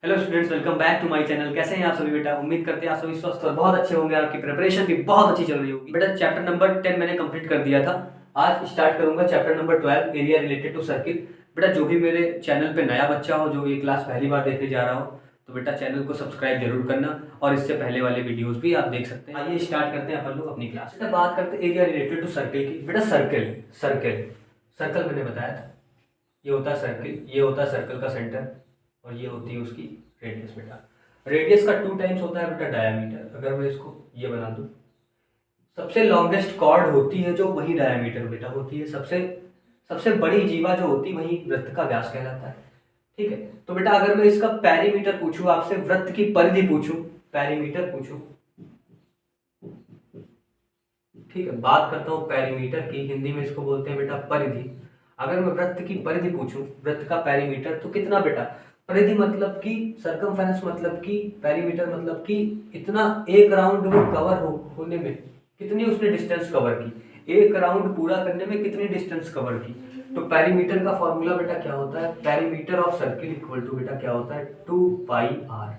Hello students, welcome back to my channel. कैसे हैं आप सभी बेटा? उम्मीद करते हैं आप सभी स्वस्थ और बहुत अच्छे होंगे। आपकी प्रिपरेशन भी बहुत अच्छी चल रही होगी बेटा। चैप्टर नंबर 10 मैंने कंप्लीट कर दिया था। आज स्टार्ट करूंगा chapter number 12, area related to circle. बेटा जो भी मेरे चैनल पे नया बच्चा हो, जो ये क्लास पहली बार देखने जा रहा हो, तो बेटा चैनल को सब्सक्राइब जरूर करना और इससे पहले वाले वीडियोस भी आप देख सकते हैं। आइए स्टार्ट करते हैं अपन लोग अपनी क्लास। बेटा बात करते हैं एरिया रिलेटेड टू सर्किल की। बेटा सर्किल सर्किल सर्कल मैंने बताया था, ये होता है सर्किल, ये होता है सर्कल का सेंटर और ये होती है उसकी रेडियस। बेटा रेडियस का 2 टाइम्स होता है बेटा डायमीटर। अगर मैं इसको ये बना दूं, सबसे लॉन्गेस्ट कॉर्ड होती है जो, वही डायमीटर बेटा होती है। सबसे सबसे बड़ी जीवा जो होती है वही वृत्त का व्यास कहलाता है। ठीक है, तो बेटा अगर मैं इसका पेरीमीटर पूछूं आपसे, वृत्त की परिधि पूछूं, पेरीमीटर पूछूं, ठीक है, बात करता हूं पेरीमीटर की, हिंदी में इसको बोलते हैं बेटा परिधि। अगर मैं वृत्त की परिधि पूछूं, वृत्त का पेरीमीटर, तो कितना बेटा? परिधि मतलब कि सरकमफेरेंस, मतलब कि पेरीमीटर मतलब कि इतना एक राउंड वो कवर होने में कितनी उसने डिस्टेंस कवर की, एक राउंड पूरा करने में कितनी डिस्टेंस कवर की। तो पेरीमीटर का फॉर्मूला बेटा क्या होता है? Perimeter of circle equal to बेटा क्या होता है? 2πr।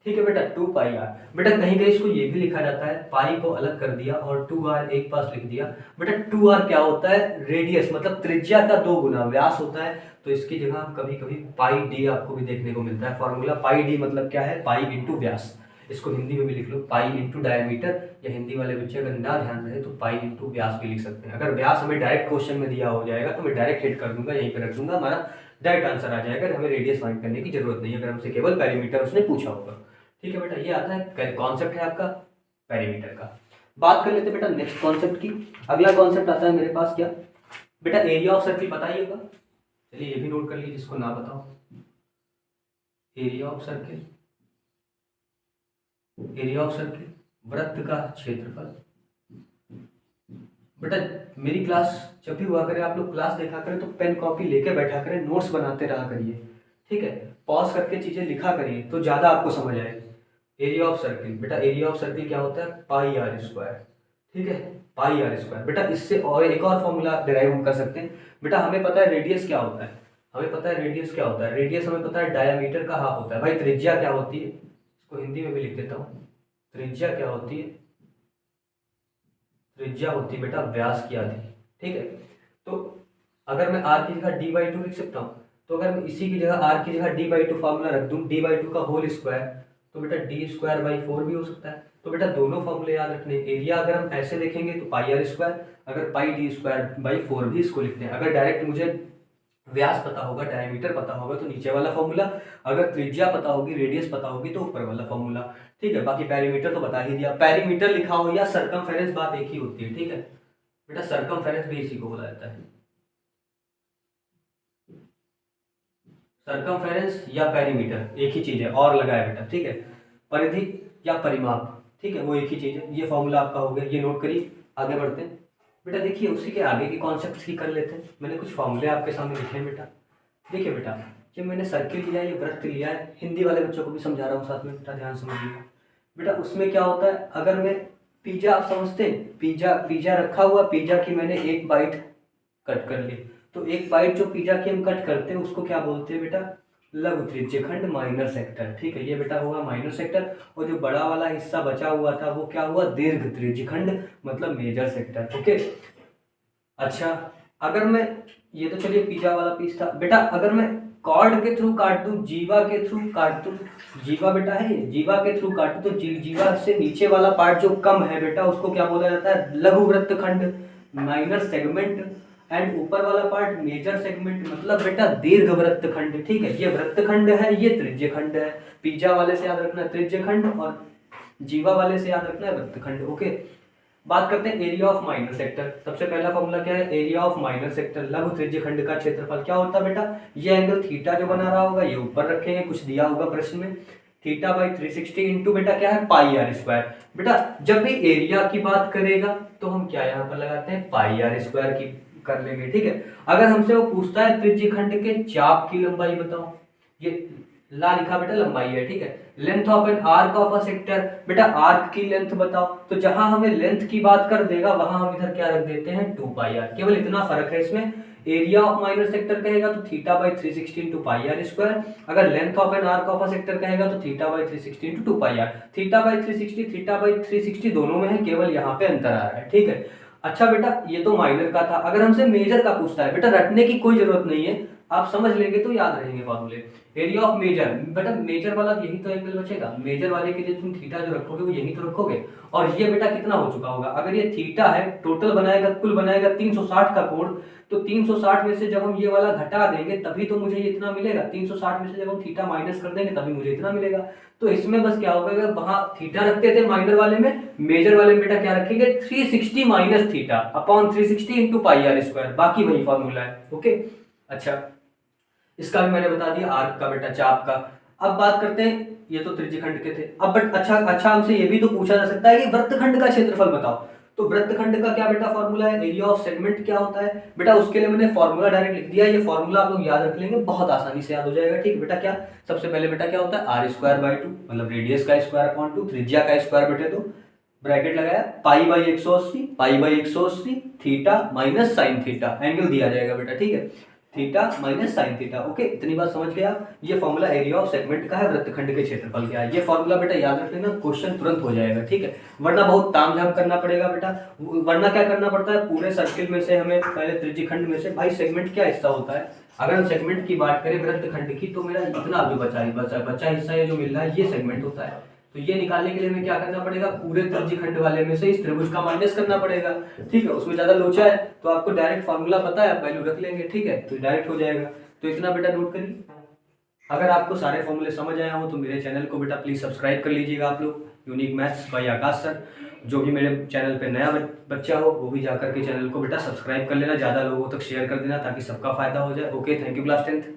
ठीक है बेटा, 2πr। बेटा कहीं कहीं इसको ये भी लिखा जाता है, पाई को अलग कर दिया और 2r एक पास लिख दिया। बेटा 2r क्या होता है? रेडियस, मतलब त्रिज्या का 2 गुना व्यास होता है। तो इसकी जगह कभी कभी पाई डी आपको भी देखने को मिलता है। फॉर्मूला पाई डी मतलब क्या है? पाई इंटू व्यास। इसको हिंदी में भी लिख लो, पाई इंटू डायमीटर, या हिंदी वाले बच्चे अगर ना ध्यान रहे तो पाई इंटू व्यास भी लिख सकते हैं। अगर व्यास हमें डायरेक्ट क्वेश्चन में दिया हो जाएगा तो मैं डायरेक्ट हिट कर दूंगा, यहीं पर रख दूंगा, हमारा डायरेक्ट आंसर आ जाएगा। हमें रेडियस फाइंड करने की जरूरत नहीं है अगर हमसे केवल पेरीमीटर उसने पूछा होगा। ठीक है बेटा, ये आता है कॉन्सेप्ट है आपका पेरीमीटर का। बात कर लेते हैं बेटा नेक्स्ट कॉन्सेप्ट की। अगला कॉन्सेप्ट आता है मेरे पास क्या बेटा? एरिया ऑफ सर्किल पता ही होगा। चलिए ये भी नोट कर लीजिए जिसको ना बताओ। Area of circle, area of circle वृत्त का क्षेत्रफल। बेटा मेरी क्लास जब भी हुआ करे, आप लोग क्लास देखा करें तो पेन कॉपी लेके बैठा करें, नोट्स बनाते रहा करिए। ठीक है, पॉज करके चीजें लिखा करिए तो ज्यादा आपको समझ आएगी। एरिया ऑफ सर्किल, बेटा एरिया ऑफ सर्किल क्या होता है? पाई आर स्क्वायर। ठीक है, पाई आर स्क्वायर। बेटा इससे और एक और फॉर्मूला डिराइव हम कर सकते हैं। बेटा हमें पता है रेडियस क्या होता है, हमें पता है रेडियस क्या होता है। रेडियस हमें पता है डायमीटर का हाफ होता है। भाई त्रिज्या क्या होती है? इसको हिंदी में भी लिख देता हूँ। त्रिज्या क्या होती है? त्रिज्या होती है बेटा व्यास की आधी। ठीक है, तो अगर मैं आर की जगह d/2 लिख सकता हूँ, तो अगर मैं इसी की जगह आर की जगह d/2 फॉर्मूला रख दूं, d/2 का होल स्क्वायर, तो बेटा d²/4 भी हो सकता है। तो बेटा दोनों फॉर्मूले याद रखने। एरिया अगर हम ऐसे लिखेंगे तो पाई आर स्क्वायर, अगर पाई d²/4 भी इसको लिखते हैं। अगर डायरेक्ट मुझे व्यास पता होगा, डायमीटर पता होगा तो नीचे वाला फॉर्मूला, अगर त्रिज्या पता होगी, रेडियस पता होगी तो ऊपर वाला फॉर्मूला। ठीक है, बाकी पेरीमीटर तो बता ही दिया। पेरीमीटर लिखा हो या सरकमफेरेंस, बात एक ही होती है। ठीक है बेटा, सरकमफेरेंस भी इसी को बोला जाता है। सरकमफेरेंस या पेरीमीटर एक ही चीज है, और लगा है बेटा। ठीक है, परिधि या परिमाप, ठीक है, वो एक ही चीज है। ये फॉर्मूला आपका हो गया, ये नोट करिए। आगे बढ़ते हैं बेटा। देखिए उसी के आगे के कॉन्सेप्ट्स की कर लेते हैं। मैंने कुछ फॉर्मूले आपके सामने लिखे हैं बेटा। देखिए बेटा, जब मैंने सर्किल लिया है, ये वृत्त लिया है, हिंदी वाले बच्चों को भी समझा रहा हूँ साथ में, बेटा ध्यान समझिएगा। बेटा उसमें क्या होता है, अगर मैं पिज्जा, आप समझते हैं पिज्जा, पिज्जा रखा हुआ, पिज्जा की मैंने एक बाइट कट कर ली, तो एक बाइट जो पिज्जा की हम कट करते हैं उसको क्या बोलते हैं बेटा? लघु त्रिज्यखंड, माइनर सेक्टर। ठीक है, ये बेटा हुआ माइनर सेक्टर, और जो बड़ा वाला हिस्सा बचा हुआ था वो क्या हुआ? दीर्घ त्रिज्यखंड, मतलब मेजर सेक्टर। ओके, अच्छा अगर मैं, ये तो चलिए पिज्जा वाला पीस था बेटा, अगर मैं कॉर्ड के थ्रू काट दूं, जीवा के थ्रू काट दूं, जीवा बेटा है ये, जीवा के थ्रू काट दूं तो जीवा से नीचे वाला पार्ट जो कम है बेटा उसको क्या बोला जाता है? लघु वृत्तखंड, माइनर सेगमेंट। एंड ऊपर वाला पार्ट मेजर सेगमेंट, मतलब बेटा दीर्घ वृत्तखंड। ठीक है, ये वृत्तखंड है, ये त्रिज्यखंड है। पिज्जा वाले से याद रखना है त्रिज्यखंड, और जीवा वाले से याद रखना है वृत्तखंड। ओके, बात करते हैं एरिया ऑफ माइनर सेक्टर। सबसे पहला फॉर्मूला क्या है? एरिया ऑफ माइनर सेक्टर, लघु त्रिज्यखंड का क्षेत्रफल क्या होता है बेटा? ये एंगल थीटा जो बना रहा होगा ये ऊपर रखेंगे, कुछ दिया होगा प्रश्न में, θ/360 इंटू बेटा क्या है? पाई आर स्क्वायर। बेटा जब भी एरिया की बात करेगा तो हम क्या यहाँ पर लगाते हैं? पाई आर स्क्वायर की कर लेंगे। ठीक है, अगर हमसे वो पूछता है त्रिज्यखंड के चाप की लंबाई बताओ, ये ला लिखा बेटा लंबाई है, ठीक है। Length of an arc of a sector, बेटा आर्क की लेंथ बताओ, तो जहां हमें लेंथ की बात कर देगा वहां हम इधर क्या रख देते हैं 2 पाई आर, केवल इतना फर्क है इसमें। एरिया ऑफ माइनर सेक्टर कहेगा तो theta by 360 into pi are square, अगर length of an arc of a sector कहेगा तो theta by 360 into 2 pi r. Theta by 360 theta by 360 दोनों में है, केवल यहाँ पे अंतर आ रहा है, ठीक है। अच्छा बेटा ये तो माइनर का था, अगर हमसे मेजर का पूछता है, बेटा रटने की कोई जरूरत नहीं है, आप समझ लेंगे तो याद रहेंगे फॉर्मूले। एरिया ऑफ मेजर, बेटा मेजर वाला यही तो एंगल बचेगा, मेजर वाले के लिए तुम थीटा जो रखोगे वो यही तो रखोगे। और ये बेटा कितना हो चुका होगा, अगर ये थीटा है, टोटल बनाएगा, कुल बनाएगा 360 का कोण, तो 360 में से जब हम ये वाला घटा देंगे तभी तो मुझे ये इतना मिलेगा, 360 में से जब हम थीटा माइनस कर देंगे तभी मुझे इतना मिलेगा। तो इसमें बस क्या होगा, वहां थीटा रखते थे माइनर वाले में, मेजर वाले में बेटा क्या रखेंगे 360 minus theta upon 360 into pi are square, बाकी वही फॉर्मूला है, ओके। अच्छा इसका भी मैंने बता दिया, आर्क का बेटा चाप का। अब बात करते हैं, ये तो त्रिज्यखंड के थे। अब बट अच्छा हमसे ये भी तो पूछा जा सकता है कि वृत्तखंड का क्षेत्रफल बताओ, तो वृत्तखंड का क्या बेटा फॉर्मूला है, एरिया ऑफ सेगमेंट क्या होता है बेटा, उसके लिए मैंने फॉर्मूला डायरेक्ट लिख दिया, ये फॉर्मूला आप लोग याद रख लेंगे, बहुत आसानी से याद हो जाएगा, ठीक बेटा। क्या सबसे पहले बेटा क्या होता है, आर स्क्वायर बाई 2 मतलब रेडियस का स्क्वायर अपॉन 2, त्रिज्या का स्क्वायर बटे 2, ब्रैकेट लगाया, pi by 180 theta minus sine theta, angle दिया जाएगा बेटा, ठीक है, theta minus sine theta, okay. इतनी बात समझ गया। ये फॉर्मूला एरिया ऑफ सेगमेंट का है, वृत्तखंड के क्षेत्रफल का है। ये फॉर्मूला बेटा याद रख लेना, क्वेश्चन तुरंत हो जाएगा, ठीक है, वरना बहुत तामझाम करना पड़ेगा बेटा। वरना क्या करना पड़ता है, पूरे सर्किल में से हमें पहले त्रिज्यखंड में से, भाई सेगमेंट क्या हिस्सा होता है, अगर हम सेगमेंट की बात करें वृत्तखंड की, तो मेरा इतना जो बचा हिस्सा है जो मिल रहा है ये सेगमेंट होता है। तो ये निकालने के लिए हमें क्या करना पड़ेगा, पूरे त्रिज्यखंड वाले में से इस त्रिभुज का माइनस करना पड़ेगा, ठीक है। उसमें ज्यादा लोचा है तो आपको डायरेक्ट फार्मूला पता है, आप वैल्यू रख लेंगे, ठीक है, तो डायरेक्ट हो जाएगा। तो इतना बेटा नोट करिए। अगर आपको सारे फॉर्मूले समझ आए हो तो मेरे चैनल को बेटा प्लीज सब्सक्राइब कर लीजिएगा आप लोग, unique maths by Akash sir. जो भी मेरे चैनल पे नया बच्चा हो वो भी जाकर के चैनल को बेटा सब्सक्राइब कर लेना, ज्यादा लोगों तक शेयर कर देना ताकि सबका फायदा हो जाए, okay. Thank you class 10th।